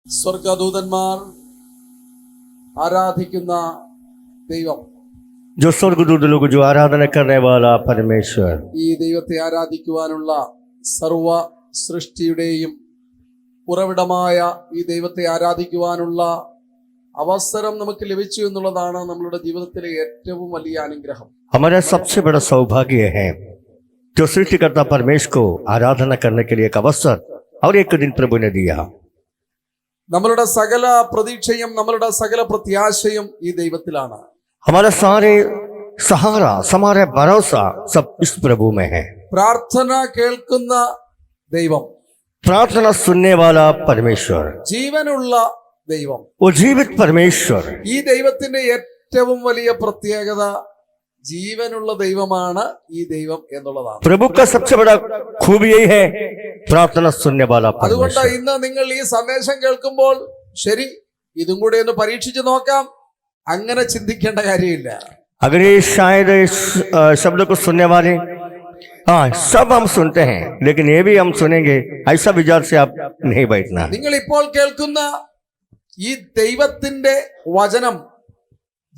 സ്വർഗദൂതന്മാർ ആരാധിക്കുന്ന ദൈവം, जो स्वर्गदूत लोग जो आराधना करने वाला परमेश्वर, ഈ ദൈവത്തെ ആരാധിക്കുവാനുള്ള സർവ സൃഷ്ടിയുടെയും ഉറവിടമായ ഈ ദൈവത്തെ ആരാധിക്കുവാനുള്ള അവസരം നമുക്ക് ലഭിച്ചു എന്നുള്ളതാണ് നമ്മളുടെ ജീവിതത്തിലെ ഏറ്റവും വലിയ അനുഗ്രഹം. हमारा सबसे बड़ा सौभाग्य है जो सृष्टिकर्ता परमेश्वर को आराधना करने के लिए एक अवसर और एक दिन प्रभु ने दिया. നമ്മളുടെ സകല പ്രതീക്ഷയും നമ്മളുടെ സകല പ്രത്യാശയും ഈ ദൈവത്തിലാണ്. हमारा सारे सहारा, हमारा भरोसा सब इस प्रभु में है. പ്രാർത്ഥന കേൾക്കുന്ന ദൈവം, प्रार्थना सुनने वाला परमेश्वर, ജീവനുള്ള ദൈവം. वो जीवित परमेश्वर. ഈ ദൈവത്തിന്റെ ഏറ്റവും വലിയ പ്രത്യേകത ജീവനുള്ള ദൈവമാണ് ഈ ദൈവം എന്നുള്ളതാണ്. प्रभु का सबसे बड़ा खूबी यही है, प्रार्थना सुनने वाला അതുകൊണ്ട് परमेश्वर. ഇന്ന് നിങ്ങൾ ഈ സന്ദേശം കേൾക്കുമ്പോൾ ശരി ഇതും കൂടെ ഒന്ന് പരീക്ഷിച്ച് നോക്കാം, അങ്ങനെ ചിന്തിക്കേണ്ട കാര്യമില്ല. अगर ये शायद इस शब्द को सुनने वाले, हाँ सब हम सुनते हैं लेकिन ये भी हम सुनेंगे, ऐसा विचार से आप नहीं बैठना. നിങ്ങൾ ഇപ്പോൾ കേൾക്കുന്ന ഈ ദൈവത്തിന്റെ വചനം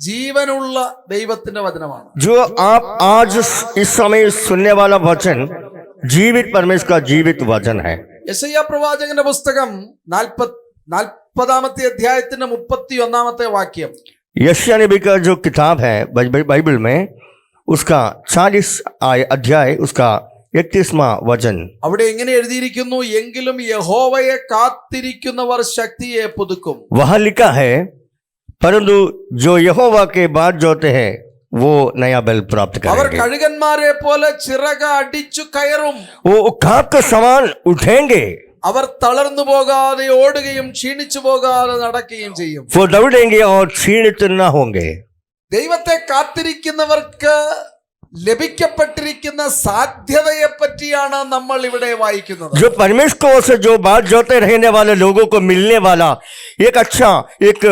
ജീവനുള്ള ദൈവത്തിന്റെ വചനമാണ്. जो आप आज इस समय सुनने वाला वचन जीवित परमेश्वर का जीवित वचन है. യെശയ്യാ പ്രവാചകന്റെ പുസ്തകം 40-ാമത്തെ അധ്യായത്തിന്റെ 31-ാമത്തെ വാക്യം. यशायाह नबी का जो किताब है बाइबल में, उसका 40 अध्याय, उसका 31वां वचन. അവിടെ എങ്ങനെ എഴുതിയിരിക്കുന്നു? എങ്കിലും യഹോവയെ കാത്തിരിക്കുന്നവർ ശക്തിയെ പുതുക്കും. वहां लिखा है, परंतु जो यहोवा के बाद जोते हैं वो नया बल प्राप्त അവർ करेंगे. കഴുകന്മാരെ പോലെ ചിറക അടിച്ചു കയറും. वो काग के समान उठेंगे, അവർ തളർന്നു പോകാതെ ഓടുകയും ക്ഷീണിച്ചു പോകാതെ നടക്കുകയും ചെയ്യും. वो दौड़ेंगे और क्षीणित न होंगे. ദൈവത്തെ കാത്തിരിക്കുന്നവർക്ക് ലഭിക്കപ്പെട്ടിരിക്കുന്ന സാധ്യതയെ പറ്റിയാണ് നമ്മൾ ഇവിടെ വായിക്കുന്നത്. जो परमेश्वर से जो बात जोते रहने वाले लोगों को मिलने वाला एक अच्छा एक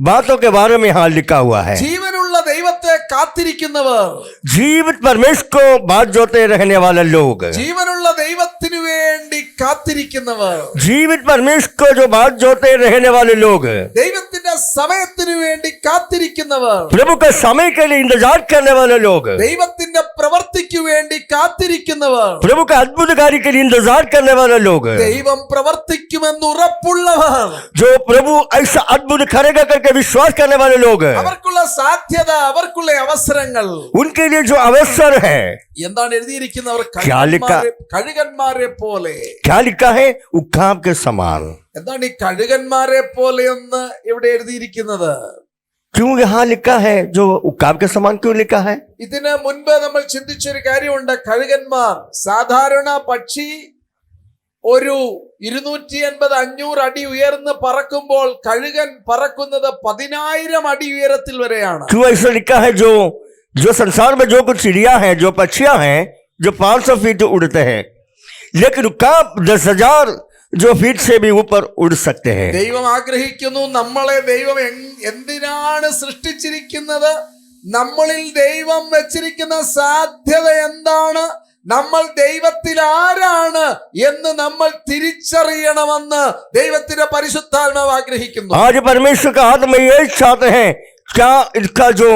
बातों के बारे में यहाँ लिखा हुआ है. ജീവനുള്ള ദൈവത്തെ കാത്തിരിക്കുന്നവർ, जीवित परमेश्वर को बात जोते रहने वाले लोग, ജീവനുള്ള ദൈവത്തിനു വേണ്ടി കാത്തിരിക്കുന്നവർ, जीवित परमेश्वर को जो बात जोते रहने वाले लोग, ദൈവത്തിന്റെ സമയത്തിനു വേണ്ടി കാത്തിരിക്കുന്നവർ, प्रभु के समय के लिए इंतजार करने वाले लोग, ദൈവത്തിന്റെ പ്രവൃത്തിക്കു വേണ്ടി കാത്തിരിക്കുന്നവർ, प्रभु के अद्भुत कार्य के लिए इंतजार करने वाले लोग, ദൈവം പ്രവർത്തിക്കുമെന്ന് ഉറപ്പുള്ളവർ, जो प्रभु ऐसा अद्भुत करेगा करके विश्वास करने वाले लोग, അവർക്കുള്ള സാധ്യത, അവർക്കുള്ള അവസരങ്ങൾ, उनके लिए जो अवसर है. എന്താണ് എഴുതിയിരിക്കുന്നവർ? क्या लिखा? കഴുകന്മാരെ പോലെ. क्या लिखा है? उखाब के समान. എന്താണ് ഈ കഴുകന്മാരെ പോലെ എന്ന് ഇവിടെ എഴുതിയിരിക്കുന്നത്? क्यों यहाँ लिखा है जो उखाब के समान क्यों लिखा है? ഇതിന് മുൻപ് നമ്മൾ ചിന്തിച്ചൊരു കാര്യമുണ്ട്. കഴുകന്മാർ സാധാരണ പക്ഷി ഒരു 250-500 അടി ഉയർന്ന് പറക്കുമ്പോൾ കഴുകൻ പറക്കുന്നത് 10,000 അടി ഉയരത്തിൽ വരെയാണ്. क्यों ऐसा लिखा है? जो संसार में जो कुछ चिड़िया हैं, जो पक्षियां हैं, जो 500 फीट उड़ते हैं, लेकिन उखाब 10,000 जो फीट से भी ऊपर उड़ सकते हैं. ദൈവം ആഗ്രഹിക്കുന്നു, നമ്മളെ ദൈവം എന്തിനാണ് സൃഷ്ടിച്ചിരിക്കുന്നത്, നമ്മളിൽ ദൈവം വെച്ചിരിക്കുന്ന സാധ്യത എന്താണ്, നമ്മൾ ദൈവത്തിൽ ആരാണ് എന്ന് നമ്മൾ തിരിച്ചറിയണമെന്ന് ദൈവത്തിന്റെ പരിശുദ്ധാത്മാവ് ആഗ്രഹിക്കുന്നു. आज परमेश्वर का आत्मा यही चाहते हैं, क्या इनका जो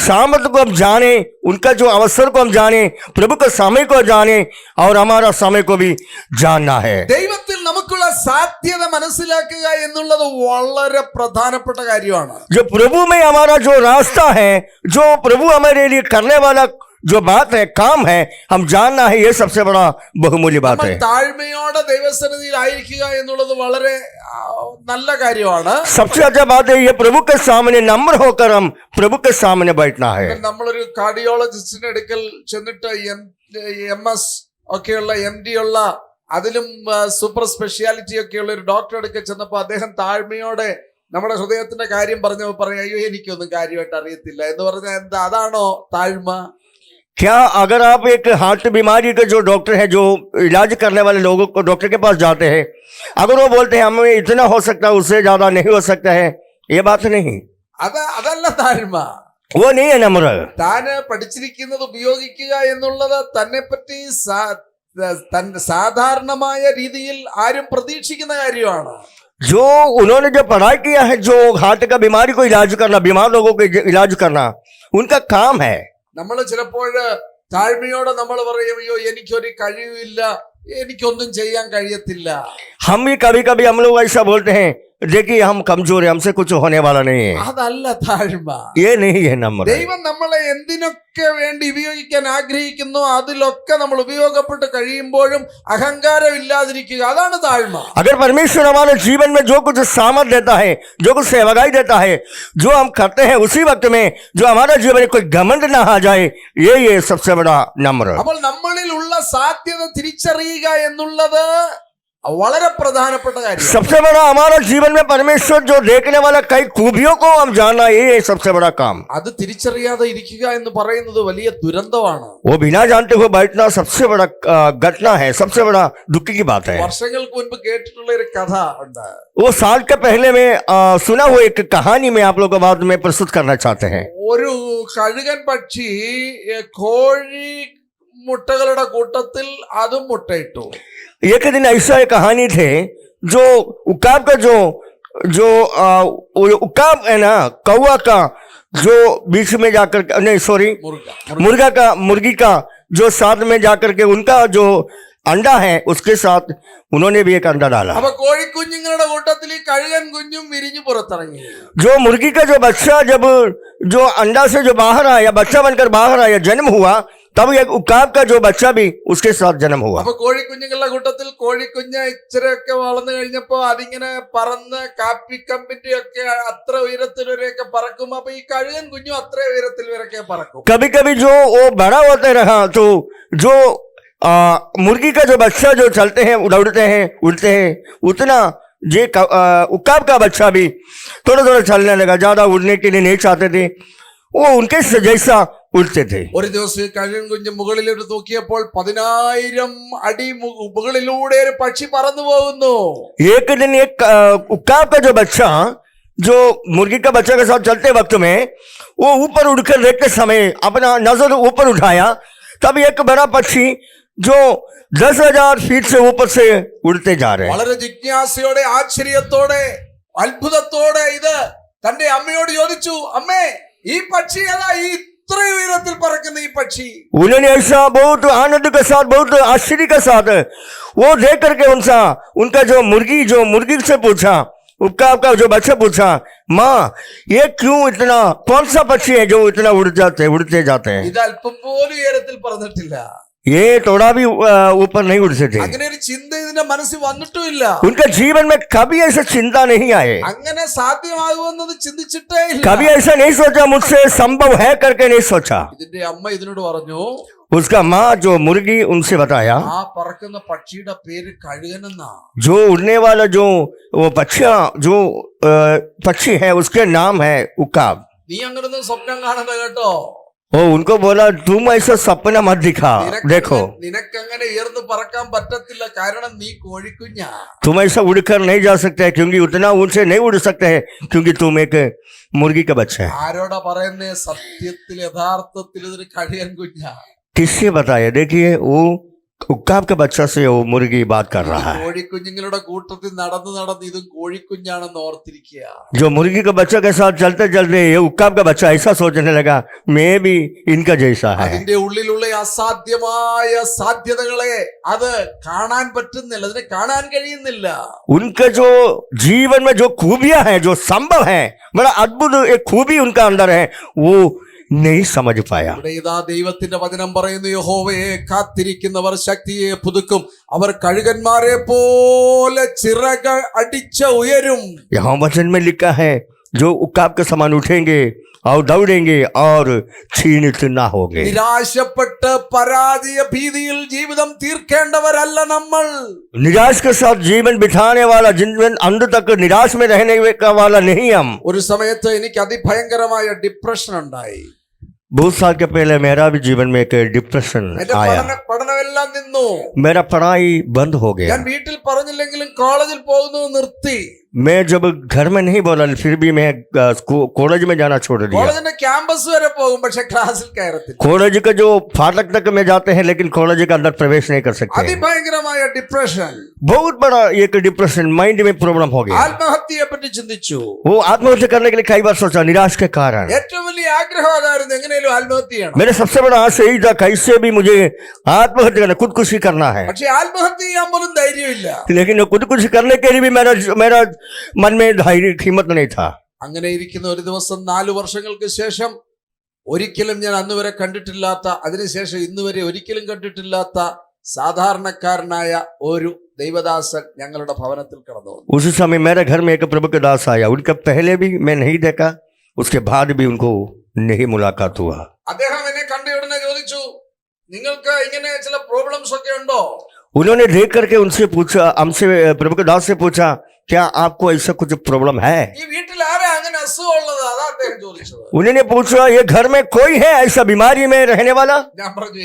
सामर्थ को हम जाने, उनका जो अवसर को हम जाने, प्रभु के समय को जाने और हमारा समय को भी जानना है. ദൈവത്തിൽ നമുക്കുള്ള സാധ്യത മനസ്സിലാക്കുക എന്നുള്ളത് വളരെ പ്രധാനപ്പെട്ട കാര്യമാണ്. जो प्रभु में हमारा जो रास्ता है, जो प्रभु हमारे लिए करने वाला जो बात है, काम है, हम जानना है, ये सबसे बड़ा बहुमूल्य बात നമ്മൾ है. താഴ്മയോടെ ദൈവസന്നിധിയിൽ ആയിരിക്കുക എന്നുള്ളത് വളരെ നല്ല കാര്യമാണ്. सबसे अच्छा बात है, ये प्रभु के सामने नम्र होकर हम प्रभु के सामने बैठना है. നമ്മളൊരു കാർഡിയോളജിസ്റ്റിന്റെ അടുക്കൽ ചെന്നിട്ട് MS ഒക്കെയുള്ള MD ഉള്ള, അതിലും സൂപ്പർ സ്പെഷ്യാലിറ്റി ഒക്കെയുള്ള ഒരു ഡോക്ടർ അടുക്കൽ ചെന്നപ്പോൾ അദ്ദേഹം താഴ്മയോടെ നമ്മുടെ ഹൃദയത്തിന്റെ കാര്യം പറഞ്ഞപ്പോൾ പറയാം, അയ്യോ എനിക്കൊന്നും കാര്യമായിട്ട് അറിയത്തില്ല എന്ന് പറഞ്ഞാൽ എന്താ, അതാണോ താഴ്മ? क्या अगर आप एक हार्ट बीमारी के जो डॉक्टर है, जो इलाज करने वाले लोगों को डॉक्टर के पास जाते हैं, अगर वो बोलते हैं हमें इतना हो सकता है, उससे ज्यादा नहीं हो सकता है, ये बात नहीं, അതല്ല താഴ്മ. वो नहीं है नम्र. താന് പഠിച്ചിരിക്കുന്നത് ഉപയോഗിക്കുക എന്നുള്ളത് തന്നെ പറ്റി സാധാരണമായ രീതിയിൽ ആരും പ്രതീക്ഷിക്കുന്ന കാര്യമാണ്. जो उन्होंने जो पढ़ाई किया है, जो हार्ट का बीमारी को इलाज करना, बीमार लोगों को इलाज करना, उनका काम है. നമ്മൾ ചിലപ്പോൾ താഴ്മയോടെ നമ്മൾ പറയും, അയ്യോ എനിക്കൊരു കഴിവില്ല, എനിക്കൊന്നും ചെയ്യാൻ കഴിയത്തില്ല. हम भी कभी कभी हम लोग ऐसा बोलते हैं, देखिए हम कमजोर है, हमसे कुछ होने वाला नहीं है. അതല്ല താഴ്മ. ये नहीं है नंबर. ദൈവം നമ്മളെ എന്തിനൊക്കെ വേണ്ടി ഉപയോഗിക്കാൻ ആഗ്രഹിക്കുന്നു അതിലൊക്കെ നമ്മൾ ഉപയോഗപ്പെട്ട് കഴിയുമ്പോഴും അഹങ്കാരം ഇല്ലാതിരിക്കുക, അതാണ് താഴ്മ. अगर परमेश्वर हमारे जीवन में जो कुछ सामर्थ देता है, जो कुछ सेवकाई देता है, जो हम करते हैं उसी वक्त में जो हमारा जीवन में कोई घमंड ना आ जाए, ये सबसे बड़ा नंबर. അപ്പോൾ നമ്മളിൽ ഉള്ള സാധ്യത തിരിച്ചറിയുക എന്നുള്ളത് വളരെ പ്രധാനപ്പെട്ട കാര്യം. सबसे बड़ा हमारा जीवन में परमेश्वर जो देखने वाला कई खूबियों को हम जानना, ये सबसे बड़ा काम. അത് തിരിച്ചറിയാതെ ഇരിക്കുക എന്ന് പറയുന്നത് വലിയ ദുരന്തമാണ്. वो बिना जानते हुए बैठना सबसे बड़ा घटना है, सबसे बड़ा दुख की बात है. വർഷങ്ങൾക്ക് മുൻപ് കേട്ടിട്ടുള്ള ഒരു കഥ ഉണ്ട്. वो साल के पहले में सुना हुआ एक कहानी में आप लोगों को बाद में प्रस्तुत करना चाहते हैं. ഒരു കഴുകൻ പക്ഷി കോഴി മുട്ടകളുടെ കൂട്ടത്തിൽ അതും മുട്ടയിട്ടു. एक दिन ऐसा एक कहानी थे, जो उकाब का जो उकाब है ना, कौवा का जो बीच में जाकर, नहीं सॉरी, मुर्गी का जो साथ में जाकर के उनका जो अंडा है उसके साथ उन्होंने भी एक अंडा डाला. അപ്പൊ കോഴിക്കുഞ്ഞുങ്ങളുടെ കൂട്ടത്തിൽ ഈ കഴുകൻ കുഞ്ഞും വിരിഞ്ഞു പുറത്തിറങ്ങി. जो मुर्गी का जो बच्चा जब जो अंडा से जो बाहर आया, बच्चा बनकर बाहर आया, जन्म हुआ, तब एक उकाब का जो बच्चा भी उसके साथ जन्म हुआ. അപ്പൊ കോഴിക്കുഞ്ഞുങ്ങളുടെ കൂട്ടത്തിൽ കോഴിക്കുഞ്ഞ് ഇച്ചിരിയൊക്കെ വളർന്നു കഴിഞ്ഞപ്പോ അതിങ്ങനെ പറന്ന് കാപ്പിക്കമ്പിന്റെ ഒക്കെ അത്ര ഉയരത്തിൽ വരെയൊക്കെ പറക്കും. അപ്പൊ ഈ കഴുകൻ കുഞ്ഞും അത്ര ഉയരത്തിൽ വരെയൊക്കെ പറക്കും. कभी कभी जो वो बड़ा होते रहा तो जो मुर्गी का जो बच्चा जो चलते हैं, उड़ते हैं, उतना ये उकाब का बच्चा भी थोड़ा थोड़ा चलने लगा. ज्यादा उड़ने के लिए नहीं चाहते थे, वो उनके जैसा उड़ते थे. ഒരു ദിവസം ഈ കഴുകൻ കുഞ്ഞ് മുകളിലോട്ട് തൂക്കിയപ്പോൾ 10,000 അടി മുകളിലൂടെ ഒരു പക്ഷി പറന്നു പോകുന്നു. एक दिन एक उकाब का जो बच्चा जो मुर्गी का बच्चा के साथ चलते वक्त में वो ऊपर उड़कर देखते समय अपना नजर ऊपर उठाया, तब एक बड़ा पक्षी जो 10,000 फीट से ऊपर से उड़ते जा रहे हैं. വളരെ ജിജ്ഞാസയോടെ ആശ്ചര്യത്തോടെ അത്ഭുതത്തോടെ ഇത് തന്റെ അമ്മയോട് ചോദിച്ചു, അമ്മേ ഈ പക്ഷി ഏതാ, ഈ ഇത്ര ഉയരത്തിൽ പറക്കുന്ന ഈ പക്ഷി? उन्होंने ऐसा बहुत आनंद के साथ, बहुत आश्चर्य के साथ वो देख करके उनका जो मुर्गी से पूछा, उसका जो बच्चा पूछा, माँ ये क्यों इतना, कौन सा पक्षी है जो इतना उड़ते जाते हैं? ഇത് അല്പം പോലും ഉയരത്തിൽ പറന്നിട്ടില്ല. ये थोड़ा भी ऊपर नहीं उड़ते थे. അങ്ങനെ ഒരു ചിന്ത ഇതിന്റെ മനസ്സിൽ വന്നിട്ടുമില്ല. उनके जीवन में कभी ऐसा चिंता नहीं आए, അങ്ങനെ സാധ്യമാകുമെന്നത് ചിന്തിച്ചിട്ടേ ഇല്ല. कभी ऐसा नहीं सोचा मुझसे संभव है करके नहीं सोचा. ഇതിന്റെ അമ്മ ഇതിനോട് പറഞ്ഞു, उसका माँ जो मुर्गी उनसे बताया, ആ പറക്കുന്ന പക്ഷിയുടെ പേര് കഴുകൻ എന്നാ. जो उड़ने वाला जो वो जो पक्षी है उसके नाम है उकाब. നീ അങ്ങനൊന്നും സ്വപ്നം കാണണ്ട കേട്ടോ. वो उनको बोला, तुम ऐसा सपना मत दिखा, देखो നിനക്കങ്ങനെ ഉയർന്നു പറക്കാൻ പറ്റത്തില്ല, കാരണം നീ കോഴിക്കുഞ്ഞാ. तुम ऐसा उड़कर नहीं जा सकते हैं, क्योंकि उतना ऊंचे नहीं उड़ सकते हैं, क्योंकि तुम एक मुर्गी का बच्चा है. ആരോടാ പറയുന്നേ? സത്യത്തിൽ യഥാർത്ഥത്തിൽ ഇതൊരു കഴുകൻ കുഞ്ഞാ. किससे बताया? देखिए वो उकाब का बच्चा से वो मुर्गी बात कर रहा है. കോഴിക്കുഞ്ഞുങ്ങളുടെ കൂട്ടത്തിൽ നടന്ന് നടന്ന് ഇതും കോഴിക്കുഞ്ഞാണെന്ന് ഓർത്തിരിക്കുക. जो मुर्गी का बच्चा के साथ चलते चलते ये उकाब का बच्चा ऐसा सोचने लगा, मैं भी इनका जैसा है. അതിന്റെ ഉള്ളിലുള്ള അസാധ്യമായ സാധ്യതകളെ അത് കാണാൻ പറ്റുന്നില്ല, അതിനെ കാണാൻ കഴിയുന്നില്ല. उनके जो जीवन में जो खूबियां हैं, जो संभव है, बड़ा अद्भुत एक खूबी उनका अंदर है, वो नहीं समझ पाया. ഇവിടെ ഇതാ ദൈവത്തിന്റെ വചനം പറയുന്നു, യഹോവയെ കാത്തിരിക്കുന്നവർ ശക്തിയെ പുതുക്കും, അവർ കഴുകന്മാരെ പോലെ ചിറക അടിച്ച ഉയരും. यहाँ वचन में लिखा है, जो उकाब के समान उठेंगे और दौड़ेंगे और क्षीणित ना होंगे. നിരാശപ്പെട്ട് പരാജയ ഭീതിയിൽ ജീവിതം തീർക്കേണ്ടവരല്ല നമ്മൾ. निराश के साथ जीवन बिताने वाला, जीवन अंत तक निराश में रहने का वाला नहीं हम. ഒരു സമയത്ത് എനിക്ക് അതിഭയങ്കരമായ ഡിപ്രഷൻ ഉണ്ടായി. बहुत साल के पहले मेरा भी जीवन में एक डिप्रेशन എന്റെ आया. പഠനമെല്ലാം നിന്നു. मेरा पढ़ाई बंद हो गया. ഞാൻ വീട്ടിൽ പറഞ്ഞില്ലെങ്കിലും കോളേജിൽ പോകുന്നത് നിർത്തി. मैं जब घर में नहीं बोला फिर भी मैं कॉलेज में जाना छोड़ दिया കോളേജിന്റെ ക്യാമ്പസ് വരെ പോകും, പക്ഷെ ക്ലാസ്സിൽ കയറത്തില്ല. कॉलेज का जो फाटक तक में जाते हैं लेकिन कॉलेज के अंदर प्रवेश नहीं कर सकते അതിഭയങ്കരമായ ഡിപ്രഷൻ, बहुत बड़ा एक डिप्रेशन माइंड में प्रॉब्लम हो गया ആത്മഹത്യയെ പറ്റി ചിന്തിച്ചു. वो आत्महत्या करने के लिए कई बार सोचा निराश के कारण ഏറ്റവും വലിയ ആഗ്രഹം അതായിരുന്നു, എങ്ങനെയും ആത്മഹത്യ ചെയ്യണം. मेरा सबसे बड़ा आशा यही था कैसे भी मुझे आत्महत्या करना खुदकुशी करना है പക്ഷെ ആത്മഹത്യ ചെയ്യാൻ പോലും ധൈര്യമില്ല. लेकिन खुदकुशी करने के लिए भी मेरा मन में धैर्य हिम्मत नहीं था അങ്ങനെ ഇരിക്കുന്ന ഒരു ദിവസം 4 വർഷങ്ങൾക്ക് ശേഷം ഒരിക്കലും ഞാൻ അന്ന് വരെ കണ്ടിട്ടില്ലാത്ത, അതിനുശേഷം ഇന്ന് വരെ ഒരിക്കലും കണ്ടിട്ടില്ലാത്ത സാധാരണക്കാരനായ ഒരു ദൈവദാസൻ ഞങ്ങളുടെ ഭവനത്തിൽ കടന്നു വന്നു. उस समय मेरे घर में एक प्रभु के दास आया उनका पहले भी मैं नहीं देखा उसके बाद भी उनको नहीं मुलाकात हुआ അദ്ദേഹം എന്നെ കണ്ട ഉടനെ ചോദിച്ചു, നിങ്ങൾക്ക് ഇങ്ങനെ ചില പ്രോബ്ലംസ് ഒക്കെ ഉണ്ടോ? उन्होंने देख करके उनसे पूछा हमसे प्रभु के दास से पूछा क्या आपको ऐसा कुछ प्रॉब्लम है ഈ വീട്ടിൽ ആരാ അങ്ങനെ അസുഖമുള്ളത്? അതാ അദ്ദേഹം ചോദിച്ചത്. उन्होंने पूछा ये घर में कोई है ऐसा बीमारी में रहने वाला ഞാൻ പറഞ്ഞു,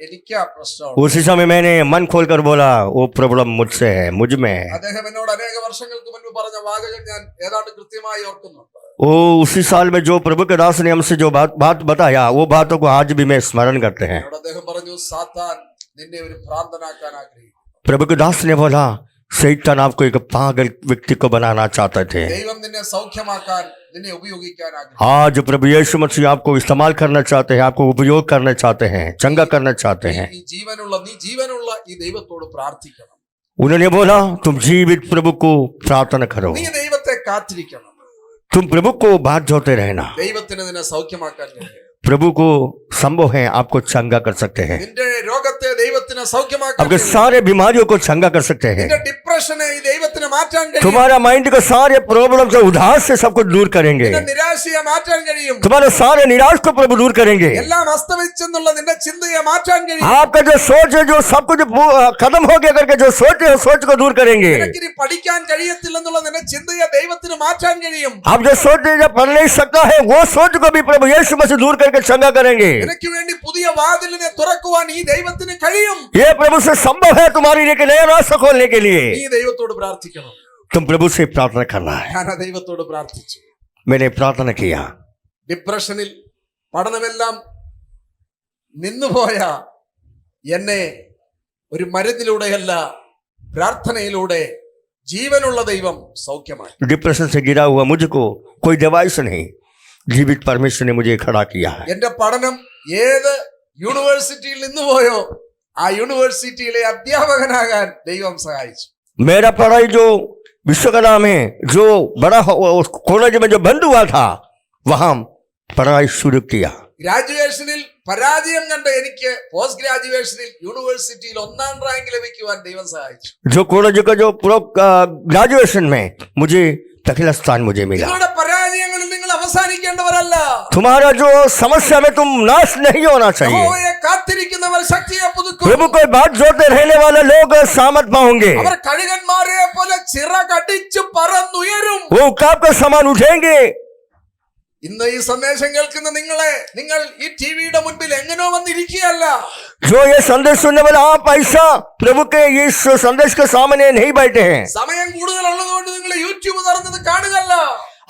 എനിക്കാ പ്രശ്നമാണ്. उसी समय मैंने मन खोल कर बोला वो प्रॉब्लम मुझसे है मुझ में है അദ്ദേഹം എന്നോട് അനേക വർഷങ്ങൾക്ക് മുൻപ് പറഞ്ഞ വാചകം ഞാൻ ഏതാണ്ട് കൃത്യമായി ഓർക്കുന്നുണ്ട്. वो उसी साल में जो प्रभु के दास ने हमसे जो बात बताया वो बातों को आज भी मैं स्मरण करते हैं എന്നോട് അദ്ദേഹം പറഞ്ഞു, സാത്താൻ നിന്നെ ഒരു ഭ്രാന്തനാക്കാൻ ആഗ്രഹിക്കുന്നു. प्रभु के दास ने बोला शैतान आपको एक पागल व्यक्ति को बनाना चाहते थे ദൈവം നിന്നെ സൗഖ്യമാക്കാൻ, നിന്നെ ഉപയോഗിക്കാൻ ആഗ്രഹിക്കുന്നു. आज प्रभु यीशु मसीह आपको इस्तेमाल करना चाहते हैं आपको उपयोग करना चाहते हैं चंगा करना चाहते हैं നീ ജീവനുള്ള ഈ ദൈവത്തോട് പ്രാർത്ഥിക്കണം. उन्होंने बोला तुम जीवित प्रभु को प्रार्थना करो നീ ദൈവത്തെ കാത്തിരിക്കണം. तुम प्रभु को बात जोते रहना ദൈവത്തിന് നിന്നെ സൗഖ്യമാക്കാൻ കഴിയും. प्रभु को संभव है आपको चंगा कर सकते हैं നിന്റെ രോഗത്തെ ദൈവത്തിന് സൗഖ്യമാക്കാൻ आपके കഴിയും. सारे बीमारियों को चंगा कर सकते हैं നിന്റെ ഡിപ്രഷനെ ഈ ദൈവത്തിന് മാറ്റാൻ കഴിയും. तुम्हारा माइंड को सारे प्रॉब्लम से उदास से सब कुछ दूर करेंगे നിന്റെ നിരാശയെ മാറ്റാൻ കഴിയും. तुम्हारे सारे निराश को प्रभु दूर करेंगे എല്ലാം അസ്തമിച്ചെന്നുള്ള നിന്റെ ചിന്തയെ മാറ്റാൻ കഴിയും. आपका जो सोच है जो सब कुछ खत्म हो गया करके जो सोच है सोच को दूर करेंगे നിനക്കിനി പഠിക്കാൻ കഴിയത്തില്ലെന്നുള്ള നിന്റെ ചിന്തയെ ദൈവത്തിന് മാറ്റാൻ കഴിയും. आप जो सोच रहे जो पढ़ नहीं सकता है वो सोच को भी प्रभु यीशु मसीह दूर करके चंगा करेंगे നിനക്ക് വേണ്ടി പുതിയ വാതിലിനെ തുറക്കുവാൻ ഈ ദൈവത്തിന് കഴിയും. ये प्रभु से संभव है तुम्हारे लिए नया रास्ता खोलने के लिए നീ ദൈവത്തോട് പ്രാർത്ഥിക്കണം. तुम प्रभु से प्रार्थना करना है ഞാൻ ആ ദൈവത്തോട് പ്രാർത്ഥിച്ചു. मैंने प्रार्थना किया ഡിപ്രഷനിൽ പഠനമെല്ലാം നിന്നുപോയ എന്നെ ഒരു മരുന്നിലൂടെയല്ല പ്രാർത്ഥനയിലൂടെ ജീവനുള്ള ദൈവം സൗഖ്യമായി. डिप्रेशन से गिरा हुआ मुझको कोई दवाई से नहीं जीवित परमेश्वर ने मुझे खड़ा किया है എന്റെ പഠനം ഏത് യൂണിവേഴ്സിറ്റിയിൽ നിന്നുപോയോ ആ യൂണിവേഴ്സിറ്റിയിലെ അധ്യാപകനാകാൻ ദൈവം സഹായിച്ചു. मेरा पढ़ाई जो विश्वकला में जो बड़ा कॉलेज में जो बंद हुआ था वहां पढ़ाई शुरू किया ഗ്രാജുവേഷനിൽ പരാജയം കണ്ട എനിക്ക് പോസ്റ്റ് ഗ്രാജുവേഷനിൽ യൂണിവേഴ്സിറ്റിയിൽ 1ാം റാങ്ക് ലഭിക്കുവാൻ ദൈവം സഹായിച്ചു. जो कॉलेज का जो ग्रेजुएशन में मुझे पहला स्थान मुझे मिला നിങ്ങളുടെ പരാജയങ്ങളിൽ നിങ്ങൾ അവസാനിക്കേണ്ടവരല്ല. तुम्हारा जो समस्या में तुम नाश नहीं होना चाहिए യഹോവയെ കാത്തിരിക്കുന്നവർ ശക്തിയെ പുതുക്കും. प्रभु को बात जोते रहने वाले लोग सामर्थ पाओगे അവർ കഴുകന്മാരെ പോലെ ചിറകടിച്ച് പറന്നുയരും. वो उकाब के समान उठेंगे ഇന്ന് ഈ സന്ദേശം കേൾക്കുന്ന നിങ്ങൾ ഈ ടിവിയുടെ മുൻപിൽ എങ്ങനെയോ വന്നിരിക്കുകയല്ല. जो ये संदेश सुनने वाले आप ऐसा प्रभु के इस संदेश के सामने नहीं बैठे हैं സമയം കൂടുതലുള്ളതുകൊണ്ട് നിങ്ങൾ യൂട്യൂബ് തുറന്നത് കാണുകയല്ല.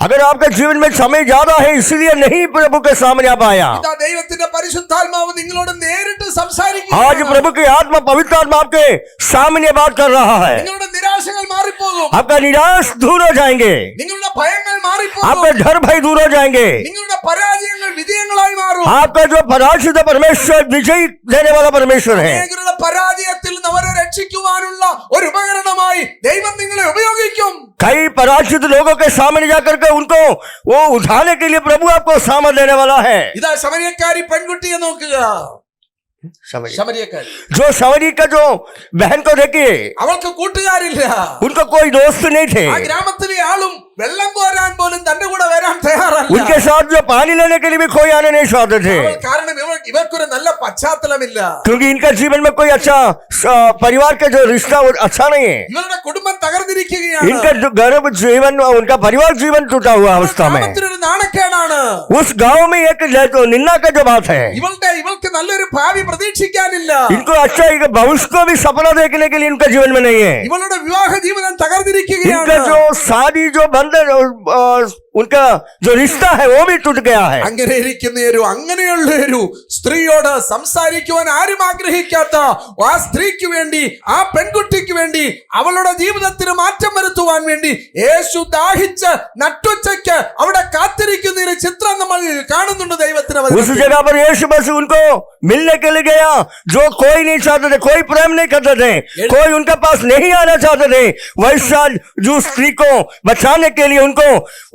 अगर आपके जीवन में समय ज्यादा है इसलिए नहीं प्रभु के सामने आप आया ഇതാ ദൈവത്തിന്റെ പരിശുദ്ധാത്മാവ് നിങ്ങളോട് നേരിട്ട് आज സംസാരിക്കുകയാണ്. प्रभु की आत्मा पवित्र आत्मा आपके सामने बात कर रहा है നിങ്ങളുടെ നിരാശകൾ മാറിപ്പോകും. आपका निराश दूर हो जाएंगे നിങ്ങളുടെ ഭയങ്ങൾ മാറിപ്പോകും. आपके डर भय दूर हो जाएंगे നിങ്ങളുടെ പരാജയങ്ങൾ വിജയങ്ങളായി മാറും. आपका जो पराजित परमेश्वर विजय देने वाला परमेश्वर है അനേകരുടെ പരാജയത്തിൽ നിന്ന് അവരെ രക്ഷിക്കുവാനുള്ള ഒരു ഉപകരണമായി ദൈവം നിങ്ങളെ ഉപയോഗിക്കും. कई पराजित लोगों के सामने जाकर के उनको वो उठाने के लिए प्रभु आपको सामर्थ देने वाला है ഇതാ ശമരിയക്കാരി പെൺകുട്ടിയെ നോക്കുക. ശമരിയക്കാരി जो सवरी का जो बहन को देखिए അവൾക്ക് കൂട്ടുകാരില്ല. उनका कोई दोस्त नहीं थे ആ ഗ്രാമത്തിലെ ആളും വെള്ളം കോരാൻ പോലും തന്റെ കൂടെ വരാൻ തയ്യാറല്ല. उनके साथ जो पानी लेने के लिए भी कोई आने नहीं चाहते थे കാരണം ഇവർക്കൊരു നല്ല പശ്ചാത്തലമില്ല. क्योंकि इनका जीवन में कोई अच्छा परिवार का जो रिश्ता वो अच्छा नहीं है ഇവരുടെ കുടുംബം തകർന്നിരിക്കുകയാണ്. इनका जो गर्भ जीवन उनका परिवार जीवन टूटा हुआ अवस्था में ഗ്രാമത്തിനൊരു നാണക്കേടാണ്. നിൽക്കുകയാണ്. उस गांव में एक तो निन्ना का जो बात है, ഇവൾക്ക് നല്ലൊരു ഭാവി പ്രതീക്ഷിക്കാനില്ല. इनको अच्छा एक भविष्य को भी सपना देखने के लिए इनका जीवन में नहीं है. ഇവളുടെ വിവാഹ ജീവിതം തകർന്നിരിക്കുകയാണ്. इनका जो शादी जो बंधन उनका जो रिश्ता है वो भी टूट गया है. അങ്ങനെയുള്ള ഒരു സ്ത്രീയോട് സംസാരിക്കുവാൻ ആരും ആഗ്രഹിക്കാത്ത ആ സ്ത്രീക്ക് വേണ്ടി, ആ പെൺകുട്ടിക്ക് വേണ്ടി, അവളുടെ ജീവിതത്തിന് മാറ്റം വരുത്തുവാൻ വേണ്ടി യേശു ദാഹിച്ച് നട്ടുച്ചയ്ക്ക് അവിടെ കാത്തിരിക്കുന്ന ഒരു ചിത്രം നമ്മൾ കാണുന്നുണ്ട് ദൈവത്തിന്. उस जगह पर यीशु मसीह उनको मिलने के लिए गया, जो कोई नहीं चाहते थे, कोई प्रेम नहीं करते थे, कोई उनके पास नहीं आना चाहते थे. वैसा जो स्त्री को बचाने के लिए उनको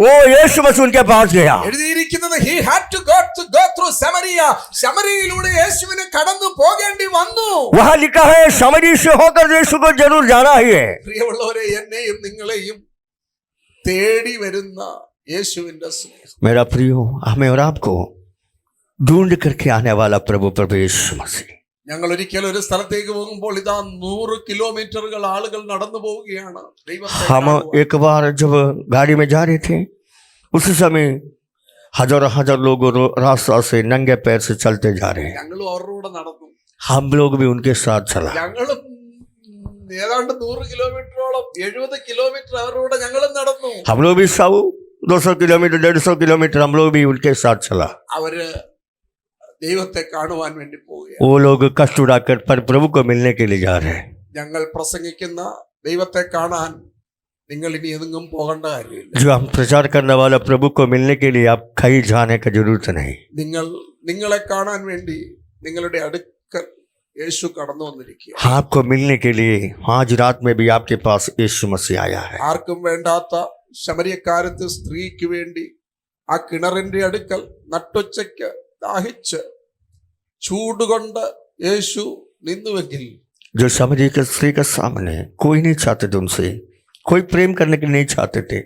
वो यीशु मसीह उनके पास गया. എഴുതിയിരിക്കുന്നത് he had to go through Samaria. ശമരിയയിലൂടെ യേശുവിനെ കടന്നു പോകേണ്ടി വന്നു. वहां लिखा है समरी से होकर यीशु को जरूर जाना ही है. പ്രിയമുള്ളവരെ, എന്നെയും നിങ്ങളെയും തേടി വരുന്ന യേശുവിന്റെ സ്നേഹം, मेरा प्रियो, हमें और आपको ढूंढ करके आने वाला प्रभु यीशु मसीह. ഞങ്ങൾ ഒരിക്കൽ ഒരു സ്ഥലത്തേക്ക് പോകുമ്പോൾ ഇതാ 100 കിലോമീറ്ററുകൾ ആളുകൾ നടന്നു പോവുകയാണ് ദൈവത്തെ हम കാണുവാൻ. एक बार जब गाड़ी में जा रहे थे, उस समय हजार लोग रास्ता से नंगे पैर से चलते जा रहे हैं. ഞങ്ങളും അവരുടെ കൂടെ നടന്നു. हम लोग भी उनके साथ चला. ഞങ്ങളും ഏതാണ്ട് 100 കിലോമീറ്ററോളം, 70 കിലോമീറ്റർ അവരുടെ കൂടെ ഞങ്ങളും നടന്നു. हम लोग भी 100-200 किलोमीटर 150 किलोमीटर हम लोग भी उनके साथ चला. അവര് ദൈവത്തെ കാണുവാൻ വേണ്ടി പോവുകയാണ്. वो लोग कष्ट उड़ाकर पर प्रभु को मिलने के लिए जा रहे हैं. ഞങ്ങൾ പ്രസംഗിക്കുന്ന ദൈവത്തെ കാണാൻ നിങ്ങൾ ഇനി എങ്ങും പോകേണ്ട കാര്യമില്ല. जो हम प्रचार करने वाला प्रभु को मिलने के लिए आप कहीं जाने की जरूरत नहीं. നിങ്ങളെ കാണാൻ വേണ്ടി നിങ്ങളുടെ അടുക്കൽ യേശു കടന്നു വന്നിരിക്കുക. आपको मिलने के लिए आज रात में भी आपके पास यीशु मसीह आया है. ആർക്കും വേണ്ടാത്ത ശമരിയക്കാരത്തെ സ്ത്രീക്ക് വേണ്ടി ആ കിണറിന്റെ അടുക്കൽ നട്ടുച്ചയ്ക്ക് ദാഹിച്ച് ചൂടുകൊണ്ട് യേശു നിന്നുവെങ്കിൽ, जो समझी के स्त्री के सामने कोई नहीं चाहते थे उनसे, कोई प्रेम करने के लिए नहीं चाहते थे,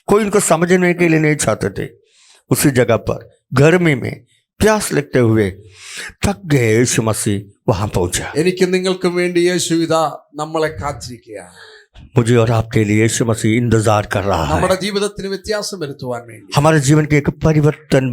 कोई उनको समझने के लिए नहीं चाहते थे, उसी जगह पर गर्मी में प्यास लगते हुए थक गए यीशु मसीह वहां पहुंचा. എനിക്കും നിങ്ങൾക്കും വേണ്ടി യേശു ഇതാ നമ്മളെ കാത്തിരിക്കുകയാണ്. मुझे और आपके लिए यीशु मसीह इंतजार कर रहा है. നമ്മുടെ ജീവിതത്തിന് വ്യത്യാസം വരുത്തുവാൻ വേണ്ടി, हमारे जीवन के एक परिवर्तन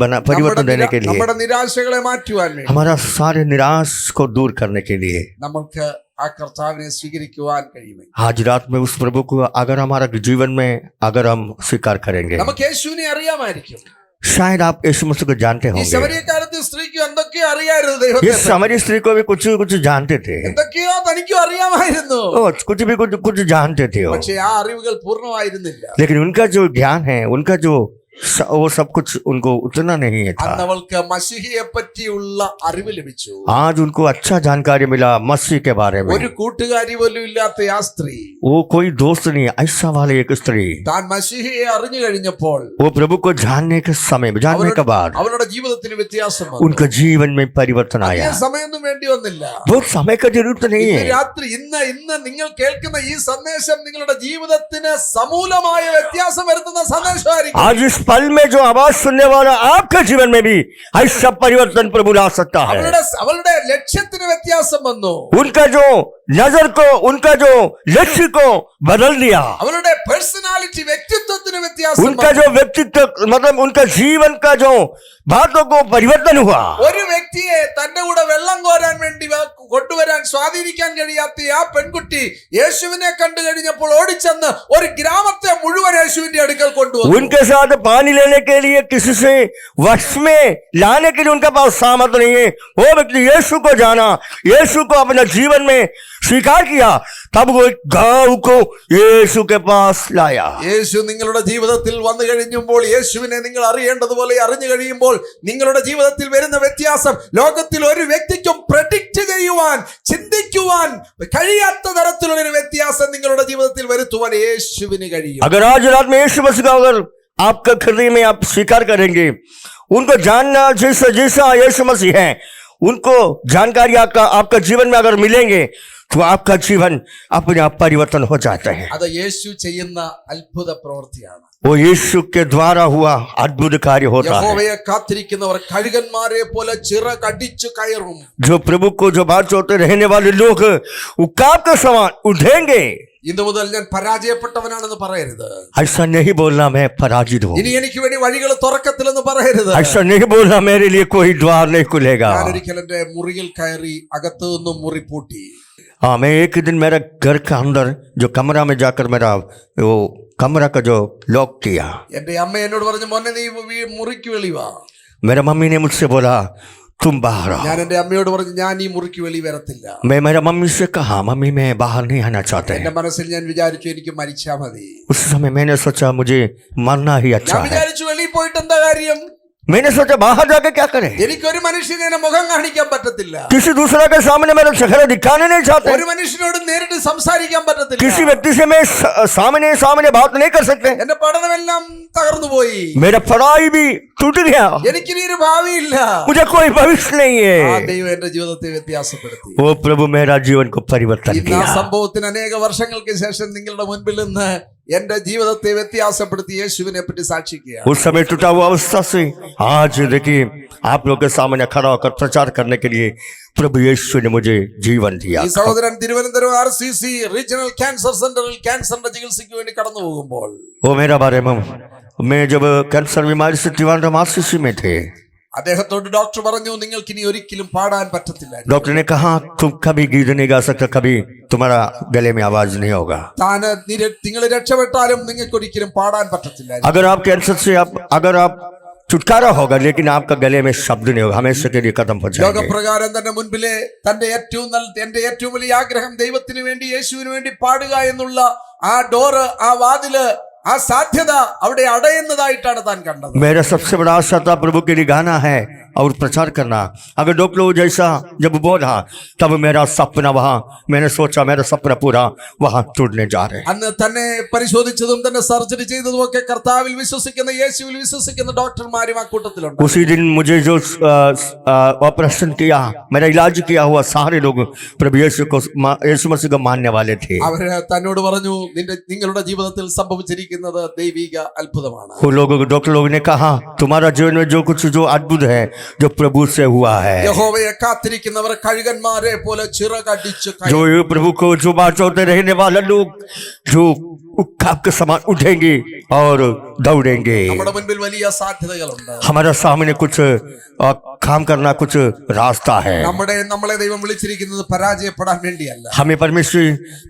देने के लिए, നമ്മുടെ നിരാശകളെ മാറ്റുവാൻ വേണ്ടി, हमारा सारे निराश को दूर करने के लिए നമുക്ക് ആ കർത്താവിനെ സ്വീകരിക്കുവാൻ കഴിയുമെങ്കിൽ, आज रात में उस प्रभु को अगर हमारा जीवन में अगर हम स्वीकार करेंगे, നമുക്ക് യേശുവിനെ അറിയാമായിരിക്കും. शायद आप यीशु मसीह को जानते ഈ होंगे. ശമരിയക്കാരത്തെ സ്ത്രീക്ക് എന്തൊക്കെയോ അറിയായിരുന്നു ये ദൈവത്തെ. समरी स्त्री को भी कुछ जानते थे. എന്തൊക്കെയോ തനിക്കും അറിയാമായിരുന്നു. कुछ जानते थे वो. പക്ഷെ ആ അറിവുകൾ പൂർണ്ണമായിരുന്നില്ല. लेकिन उनका जो ज्ञान है, उनका जो वो सब कुछ उनको उतना नहीं था. അന്ന് അവൾക്ക് മശിഹിയെ പറ്റിയുള്ള അറിവ് ലഭിച്ചു. आज उनको अच्छा जानकारी मिला मसीह के बारे में. ഒരു കൂട്ടുകാരി പോലും ഇല്ലാത്ത ആ സ്ത്രീ, वो कोई दोस्त नहीं, ऐसा वाले एक स्त्री, താൻ മശിഹിയെ അറിഞ്ഞു കഴിഞ്ഞപ്പോൾ वो प्रभु को जानने के बाद അവളുടെ ജീവിതത്തിന് വ്യത്യാസം വന്നു. उनका जीवन में परिवर्तन आया. അധികം സമയമൊന്നും വേണ്ടി വന്നില്ല. बहुत समय का जरूरत नहीं ഇന്ന് है. രാത്രി ഇന്ന് നിങ്ങൾ കേൾക്കുന്ന ഈ സന്ദേശം നിങ്ങളുടെ ജീവിതത്തിന് സമൂലമായ വ്യത്യാസം വരുത്തുന്ന സന്ദേശമായിരിക്കും. आज इस पल में जो आवाज सुनने वाला आपके जीवन में भी ऐसा परिवर्तन प्रभु ला सकता है. അവളുടെ ലക്ഷ്യത്തിന് വ്യത്യാസം വന്നു. उनका जो नजर को, उनका जो लक्ष्य को बदल दिया. അവളുടെ പേഴ്സണാലിറ്റി, വ്യക്തിത്വത്തിന് വ്യത്യാസം उनका जो व्यक्तित्व मतलब उनका जीवन का जो बातों को परिवर्तन हुआ. ഒരു വ്യക്തിയെ തന്റെ കൂടെ വെള്ളം കോരാൻ വേണ്ടി കൊണ്ടുവരാൻ സ്വാധീനിക്കാൻ കഴിയാത്ത ആ പെൺകുട്ടി യേശുവിനെ കണ്ടു കഴിഞ്ഞപ്പോൾ ഓടിച്ചെന്ന് ഒരു ഗ്രാമത്തെ മുഴുവൻ യേശുവിന്റെ അടുക്കൽ കൊണ്ടുവന്നു. उनके साथ पानी लेने के लिए किसी से वश में लाने के लिए उनके पास सामर्थ नहीं है. वो व्यक्ति यीशु को जाना, यीशु को अपने जीवन में स्वीकार किया, तब वो एक गांव को यीशु के पास लाया. യേശു നിങ്ങളുടെ ജീവിതത്തിൽ വന്നു കഴിഞ്ഞപ്പോൾ, യേശുവിനെ നിങ്ങൾ അറിയേണ്ടതുപോലെ അറിഞ്ഞു കഴിയുമ്പോൾ, നിങ്ങളുടെ ജീവിതത്തിൽ വരുന്ന വ്യത്യാസം ലോകത്തിൽ ഒരു വ്യക്തിക്കും പ്രെഡിക്റ്റ് ചെയ്യുവാൻ, ചിന്തിക്കുവാൻ കഴിയാത്ത തരത്തിലുള്ള ഒരു വ്യത്യാസം നിങ്ങളുടെ ജീവിതത്തിൽ വരുത്തുവാൻ യേശുവിന് കഴിയും. अगर आज रात में यीशु मसीह का अगर आपका हृदय में आप स्वीकार करेंगे, उनको जानना जैसा यीशु मसीह है, उनको जानकारी आपका जीवन में अगर मिलेंगे तो आपका जीवन अपने आप परिवर्तन हो जाता है. അത് യേശു ചെയ്യുന്ന അത്ഭുത പ്രവൃത്തിയാണ്. वो यीशु के द्वारा हुआ अद्भुत कार्य होता है. യഹോവയെ കാത്തിരിക്കുന്നവർ കഴുകന്മാരെ പോലെ ചിറകടിച്ചു കയറും. जो प्रभु को जो बात होते रहने वाले लोग उकाब के समान उठेंगे. ഇന്നു മുതൽ ഞാൻ പരാജയപ്പെട്ടവനാണെന്ന് പറയരുത്. ऐसा नहीं बोलना मैं पराजित हूँ. ഇനി എനിക്ക് വേണ്ടി വഴികൾ തുറക്കത്തില്ലെന്ന് പറയരുത്. ऐसा नहीं बोलना मेरे लिए कोई द्वार नहीं खुलेगा. ഞാൻ ഒരിക്കൽ എന്റെ മുറിയിൽ കയറി അകത്തു നിന്നും മുറി പൂട്ടി. हाँ, मैं एक दिन मेरा घर के अंदर जो कमरा में जाकर मेरा वो कमरा का जो लॉक किया, എന്റെ അമ്മ എന്നോട് പറഞ്ഞു, മോനെ നീ മുറിക്ക് വെളി വാ. मेरा मम्मी ने मुझसे बोला तुम बाहर आओ. ഞാൻ എന്റെ അമ്മയോട് പറഞ്ഞു, ഞാൻ ഈ മുറിക്ക് വെളി വരത്തില്ല. मैं मेरा मम्मी से कहा मम्मी मैं बाहर नहीं आना चाहते. എന്റെ മനസ്സിൽ ഞാൻ വിചാരിച്ചു എനിക്ക് മരിച്ചാ മതി. उस समय मैंने सोचा मुझे मरना ही अच्छा ഞാൻ है. വിചാരിച്ചു വെളിയിൽ പോയിട്ട് എന്താ കാര്യം? मैंने सोचा बाहर जाके क्या करें. എനിക്കൊരു മനുഷ്യനെ എന്നെ മുഖം കാണിക്കാൻ പറ്റത്തില്ല. किसी दूसरे के सामने मेरा चेहरा दिखाने नहीं चाहते. ഒരു മനുഷ്യനോട് നേരിട്ട് സംസാരിക്കാൻ പറ്റത്തില്ല. किसी व्यक्ति से मैं सामने बात नहीं कर सकते. എന്റെ പഠനമെല്ലാം തകർന്നു പോയി. मेरा पढ़ाई भी टूट गया. എനിക്കിനി ഒരു ഭാവിയില്ല. मुझे कोई भविष्य नहीं ആ है. ദൈവം എന്റെ ജീവിതത്തെ വ്യത്യാസപ്പെടുത്തി. वो प्रभु मेरा जीवन को परिवर्तन ഇന്ന് ആ किया. സംഭവത്തിന് അനേക വർഷങ്ങൾക്ക് ശേഷം നിങ്ങളുടെ മുൻപിൽ നിന്ന് എന്റെ ജീവിതത്തെ വ്യത്യാസപ്പെടുത്തി യേശുവിനെ പറ്റി സാക്ഷിക്കുക. उस समय टूटा हुआ अवस्था से आज देखिए आप लोग के सामने खड़ा होकर प्रचार करने के लिए प्रभु यीशु ने मुझे जीवन दिया. ഈ സഹോദരൻ തിരുവനന്തപുരം RCC റീജിയണൽ ക്യാൻസർ സെന്ററിൽ ക്യാൻസറിന്റെ ചികിത്സയ്ക്ക് വേണ്ടി കടന്നു പോകുമ്പോൾ वो मेरा बारे में मैं जब कैंसर बीमारी से त्रिवेंद्रम RCC में थे, അദ്ദേഹത്തോട് ഡോക്ടർ പറഞ്ഞു, നിങ്ങൾക്ക് ഇനി ഒരിക്കലും പാടാൻ പറ്റത്തില്ല. डॉक्टर ने कहा तुम कभी गीत नहीं गा सकते, कभी तुम्हारा गले में आवाज नहीं होगा. നിങ്ങൾ രക്ഷപ്പെട്ടാലും നിങ്ങൾക്ക് ഒരിക്കലും പാടാൻ പറ്റത്തില്ല. अगर आप कैंसर से अगर आप छुटकारा होगा लेकिन आपका गले में शब्द नहीं होगा, हमेशा के लिए खत्म हो जाएंगे. ലോകപ്രകാരം തന്നെ മുൻപിലെ എന്റെ ഏറ്റവും വലിയ ആഗ്രഹം ദൈവത്തിന് വേണ്ടി യേശുവിന് വേണ്ടി പാടുക എന്നുള്ള ആ ഡോറ്, ആ വാതില്, ആ സാധ്യത അവിടെ അടയുന്നതായിട്ടാണ് താൻ കണ്ടത്. मेरा सबसे बड़ा आशा था प्रभु के लिए गाना है और प्रचार करना. अगर डॉक्टर जैसा जब बोला तब मेरा सपना वहां, मैंने सोचा मेरा सपना पूरा वहां टूटने जा रहे. അന്ന് തന്നെ പരിശോധിച്ചതും തന്നെ സർജറി ചെയ്തതും ഒക്കെ കർത്താവിൽ വിശ്വസിക്കുന്ന, യേശുവിൽ വിശ്വസിക്കുന്ന ഡോക്ടർമാരും ആ കൂട്ടത്തിലുണ്ട്. उसी दिन मुझे जो ऑपरेशन किया, मेरा इलाज किया हुआ सारे लोग प्रभु यीशु मसीह को मानने वाले थे. അവര് തന്നോട് പറഞ്ഞു, നിങ്ങളുടെ ജീവിതത്തിൽ സംഭവിച്ചിരിക്കുന്നത് ദൈവിക അത്ഭുതമാണ്. वो लोग डॉक्टर लोग ने कहा तुम्हारा जीवन में जो कुछ जो अद्भुत है जो प्रभु से हुआ है, യഹോവയെ കാത്തിരിക്കുന്നവർ കഴുകന്മാരെ പോലെ ചിറകടിച്ച് जो ये प्रभु को जो बाचोते रहने वाले लोग जो खाप के समान उठेंगे और दौड़ेंगे. നമ്മുടെ മുൻപിൽ വലിയ സാധ്യതകളുണ്ട്. हमारा सामने कुछ काम करना कुछ रास्ता है. നമ്മളെ ദൈവം വിളിച്ചിരിക്കുന്നത് പരാജയപ്പെടാൻ വേണ്ടിയല്ല. हमें परमेश्वर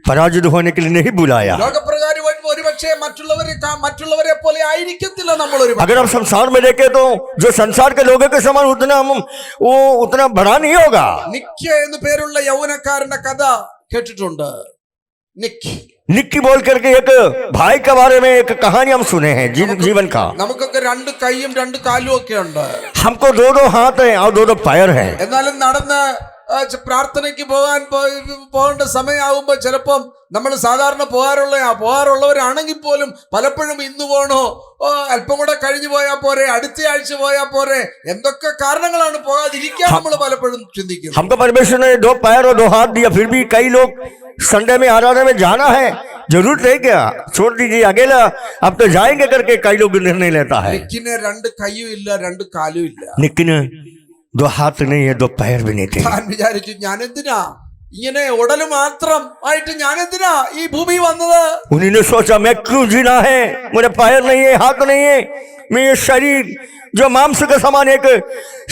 पराजित होने के लिए नहीं बुलाया. ലോകപ്രകാരം ഒരുപക്ഷെ മറ്റുള്ളവരെ പോലെ ആയിരിക്കത്തില്ല നമ്മൾ. अगर हम संसार में देखें तो जो संसार के लोगों के समान वो उतना बड़ा नहीं होगा. നിക്ക് എന്ന് പേരുള്ള യൗവനക്കാരന്റെ കഥ കേട്ടിട്ടുണ്ട്. निक्की बोल करके एक भाई के बारे में एक कहानी हम सुने हैं जीवन का. നമുക്കൊക്കെ രണ്ട് കൈയും രണ്ട് കാലും ഒക്കെ ഉണ്ട്. हमको दो हाथ हैं और दो पैर हैं. എന്നാലും നടന്ന് പ്രാർത്ഥനയ്ക്ക് പോകേണ്ട സമയമാകുമ്പോ ചിലപ്പം നമ്മൾ സാധാരണ പോകാറുള്ളവരാണെങ്കിൽ പോലും പലപ്പോഴും ഇന്ന് പോകണോ, അല്പം കൂടെ കഴിഞ്ഞു പോയാൽ പോരെ, അടുത്ത ആഴ്ച പോയാൽ പോരെ, എന്തൊക്കെ കാരണങ്ങളാണ് പോകാതിരിക്കാൻ നമ്മൾ പലപ്പോഴും ചിന്തിക്കുന്നത്. हमको परमेश्वर ने दो पैर और दो हाथ दिया, फिर भी कई लोग संडे में आराधना में जाना है, जरूरत है क्या, छोड़ दीजिए अकेला अब तो जाएंगे करके कई लोग निर्णय लेता है. നിക്കിന് രണ്ട് കൈയും ഇല്ല, രണ്ട് കാലും ഇല്ല. निक्की दो हाथ नहीं है, दो पैर भी नहीं थे. ഞാൻ വിചാരിച്ചു, ഞാനെന്തിനാ ഇങ്ങനെ ഉടല് മാത്രം ആയിട്ട് ഞാനെന്തിനാ ഈ ഭൂമി വന്നത്? उन्होंने सोचा मैं क्यों जीना है, मेरे पैर नहीं है, हाथ नहीं है, मैं ये शरीर जो मांस के समान एक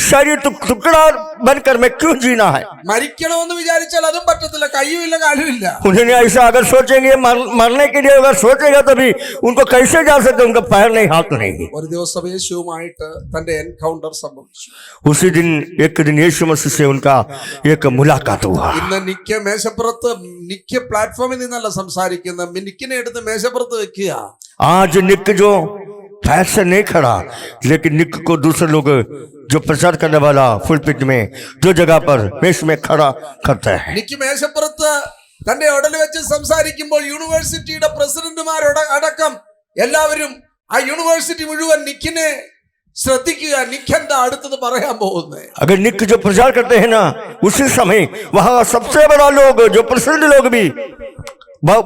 शरीर टुकड़ा बनकर मैं क्यों जीना है. മരിക്കണമെന്ന് വിചാരിച്ചാൽ അതും പറ്റത്തില്ല, കൈയും ഇല്ല കാലും ഇല്ല. उन्होंने ऐसा अगर सोचेंगे मरने के लिए अगर सोचेगा तभी उनको कैसे जा सकते, उनका पैर नहीं हाथ नहीं. ഒരു ദിവസം യേശുവുമായിട്ട് തന്റെ എൻകൗണ്ടർ സംഭവിച്ചു. उसी दिन एक दिन यीशु मसीह से उनका एक मुलाकात हुआ. ഇന്ന് നിക്ക പ്ലാറ്റ്ഫോമിൽ നിന്നല്ല സംസാരിക്കുന്ന, നിക്കിനെ എടുത്ത് മേശപ്പുറത്ത് വെക്കുക. आज निक जो पैर से नहीं खड़ा, लेकिन निक को दूसरे लोग जो प्रचार करने वाला फुलपिट में जो जगह पर मेष में खड़ा करता है. നിക്ക് മേശപ്പുറത്ത് തന്റെ ഉടല് വെച്ച് സംസാരിക്കുമ്പോൾ യൂണിവേഴ്സിറ്റിയുടെ പ്രസിഡന്റുമാരോട് അടക്കം എല്ലാവരും ആ യൂണിവേഴ്സിറ്റി മുഴുവൻ നിക്കിനെ ശ്രദ്ധിക്കുക, നിക്കെന്താ അടുത്തത് പറയാൻ പോകുന്നത്. अगर निक जो प्रचार करते हैं ना, उसी समय वहां सबसे बड़ा लोग जो प्रसिद्ध लोग भी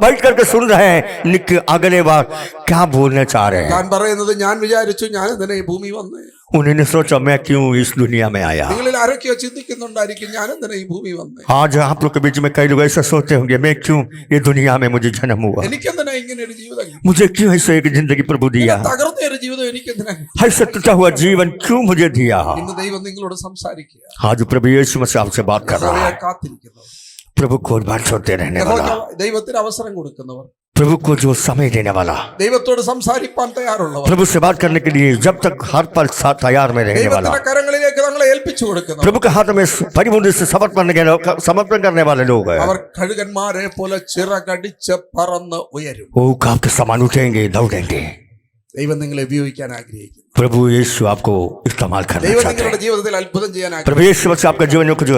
बैठ करके सुन रहे हैं निक अगले बार क्या बोलने चाह रहे हैं। താൻ പറയുന്നത് ഞാൻ വിചാരിച്ചു ഞാൻ എന്തിനാ ഈ ഭൂമി വന്നേ. उन्होंने सोचा मैं क्यों इस दुनिया में आया। നിങ്ങളിൽ ആരൊക്കെയോ ചിന്തിക്കുന്നുണ്ടായിരിക്കും ഞാൻ എന്തിനാ ഈ ഭൂമി വന്നേ. आज आप लोग के बीच में कई लोग ऐसा सोचते होंगे मैं क्यों ये दुनिया में मुझे जन्म हुआ, എനിക്കെന്തിനാ ഇങ്ങനെ ഒരു ജീവിതം കിട്ടി? मुझे क्यों ऐसे एक जिंदगी प्रभु दिया, തകർന്ന ഒരു ജീവിതം എനിക്കെന്തിനാ കിട്ടി? ऐसा टूटा हुआ जीवन क्यों मुझे दिया। ഇന്ന് ദൈവം നിങ്ങളോട് സംസാരിക്കുക. आज प्रभु यीशु मसीह आपसे बात कर रहा യഹോവയെ है। കാത്തിരിക്കുന്നവർ, प्रभु को बात छोड़ते रहने वाला, ദൈവത്തിന് അവസരം കൊടുക്കുന്നവർ, प्रभु को जो समय देने वाला, ദൈവത്തോട് സംസാരിപ്പാൻ തയ്യാറുള്ളവർ, प्रभु से बात करने के लिए जब तक हर पल साथ तैयार में रहने वाला, ദൈവത്തിന്റെ കരങ്ങളിലേക്ക് തങ്ങളെ ഏൽപ്പിച്ചു കൊടുക്കുന്നവർ, प्रभु के हाथ में परिपूर्ण से समर्पण करने वाले लोग हैं। അവർ കഴുകന്മാരെ പോലെ ചിറകടിച്ച് പറന്ന് ഉയരും. वो काफ के समान उठेंगे दौड़ेंगे। ദൈവം നിങ്ങളെ ഉപയോഗിക്കാൻ ആഗ്രഹിക്കുന്നു. प्रभु यीशु आपको इस्तेमाल करना ദൈവം चाहते हैं। നിങ്ങളുടെ ജീവിതത്തിൽ അത്ഭുതം ചെയ്യാൻ ആഗ്രഹിക്കുന്നു. प्रभु यीशु मसीह आपके जीवन में कुछ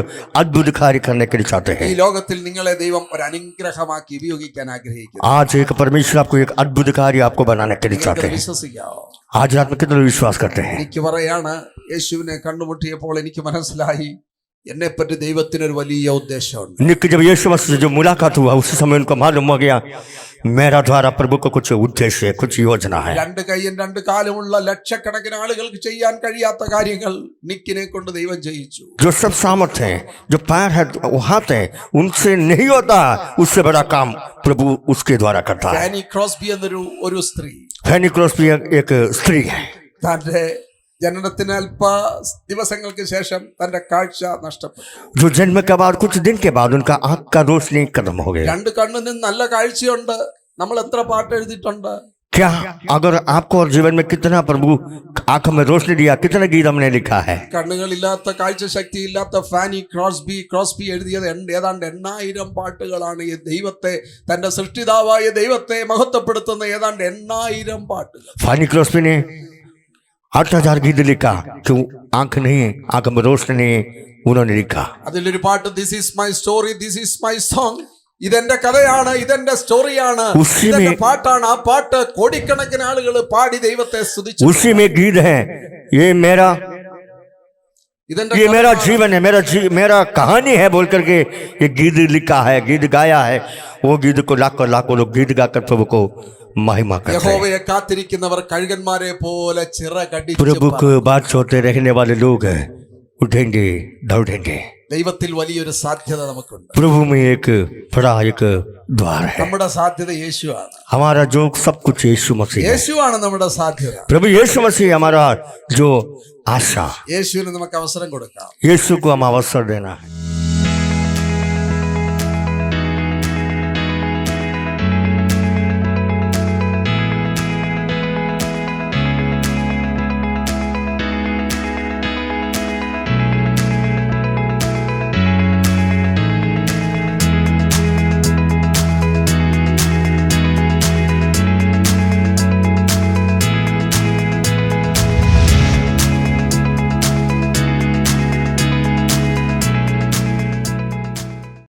अद्भुत कार्य करने के लिए चाहते ഈ हैं। ലോകത്തിൽ നിങ്ങളെ ദൈവം ഒരു അനുഗ്രഹമാക്കി ഉപയോഗിക്കാൻ ആഗ്രഹിക്കുന്നു. आज एक परमेश्वर आपको एक अद्भुत कार्य आपको बनाने के लिए चाहते നിങ്ങൾക്കത് हैं। വിശ്വസിക്കാവോ? आज रात में कितने लोग विश्वास करते हैं। എനിക്ക് പറയാണ്, യേശുവിനെ കണ്ടുമുട്ടിയപ്പോൾ എനിക്ക് മനസ്സിലായി എന്നെ പറ്റി ദൈവത്തിനൊരു വലിയ ഉദ്ദേശമുണ്ട്. निक जब यीशु मसीह से जो मुलाकात हुआ उसी समय उनको मालूम हो गया मेरा द्वारा प्रभु को कुछ उद्देश्य है, कुछ योजना है। രണ്ട് കൈയും രണ്ട് കാലുമുള്ള ലക്ഷക്കണക്കിന് ആളുകൾക്ക് ചെയ്യാൻ കഴിയാത്ത കാര്യങ്ങൾ നിക്കിനെ കൊണ്ട് ദൈവം ചെയ്യിച്ചു. जो सब सामर्थ हैं, जो पैर है वो हाथ है, उनसे नहीं होता, उससे बड़ा काम प्रभु उसके द्वारा करता है। ഫാനി ക്രോസ്ബി എന്നൊരു സ്ത്രീ फैनी क्रॉस्बी एक स्त्री है। തന്റെ ജനനത്തിന് അല്പ ദിവസങ്ങൾക്ക് ശേഷം തന്റെ കാഴ്ച നഷ്ടപ്പെട്ടു. जो जन्म के बाद कुछ दिन के बाद उनका आंख का रोशनी खत्म हो गया। രണ്ട് കണ്ണിനും നല്ല കാഴ്ചയുണ്ട്. നമ്മൾ എത്ര പാട്ട് എഴുതിയിട്ടുണ്ട്. क्या अगर आपको और जीवन में कितना प्रभु आंख में रोशनी दिया, कितना गीत हमने लिखा है। കണ്ണുകളില്ലാത്ത കാഴ്ചശക്തി ഇല്ലാത്ത ഫാനി ക്രോസ്ബി എഴുതിയത് ഏതാണ്ട് 8,000 പാട്ടുകളാണ്. ഈ ദൈവത്തെ, തന്റെ സൃഷ്ടിതാവായ ദൈവത്തെ മഹത്വപ്പെടുത്തുന്ന ഏതാണ്ട് 8,000 പാട്ടുകൾ. फैनी क्रॉस्बी ने 8,000 गीत लिखा। क्यों आंख नहीं है, आंख में रोशनी नहीं है, उन्होंने लिखा। അതിലൊരു പാട്ട് this is my story, this is my song, ഇതെന്റെ കഥയാണ്, ഇതെന്റെ സ്റ്റോറിയാണ്, ഇതെന്റെ പാട്ടാണ്. ആ പാട്ട് കോടിക്കണക്കിന് ആളുകൾ പാടി ദൈവത്തെ സ്തുതിച്ചു. उसी में गीत है ये मेरा जीवन है, मेरा कहानी है बोल करके ये गीत लिखा है, गीत गाया है। वो गीत को लाखों लोग गीत गाकर प्रभु को महिमा करते हैं। യഹോവയെ കാത്തിരിക്കുന്നവർ കഴുകന്മാരെ പോലെ ചിറകടിച്ച് प्रभु को बात छोड़ते रहने वाले लोग हैं, उठेंगे दौड़ेंगे। ദൈവത്തിൽ വലിയൊരു സാധ്യത നമുക്കുണ്ട്. प्रभु में एक बड़ा एक द्वार है। നമ്മുടെ സാധ്യത യേശുവാണ്. हमारा जो सब कुछ यीशु मसीह है। യേശുവാണ് നമ്മുടെ സാധ്യത. प्रभु यीशु मसीह हमारा जो आशा, യേശുവിന് നമുക്ക് അവസരം കൊടുക്കാം. यीशु को हम अवसर देना है।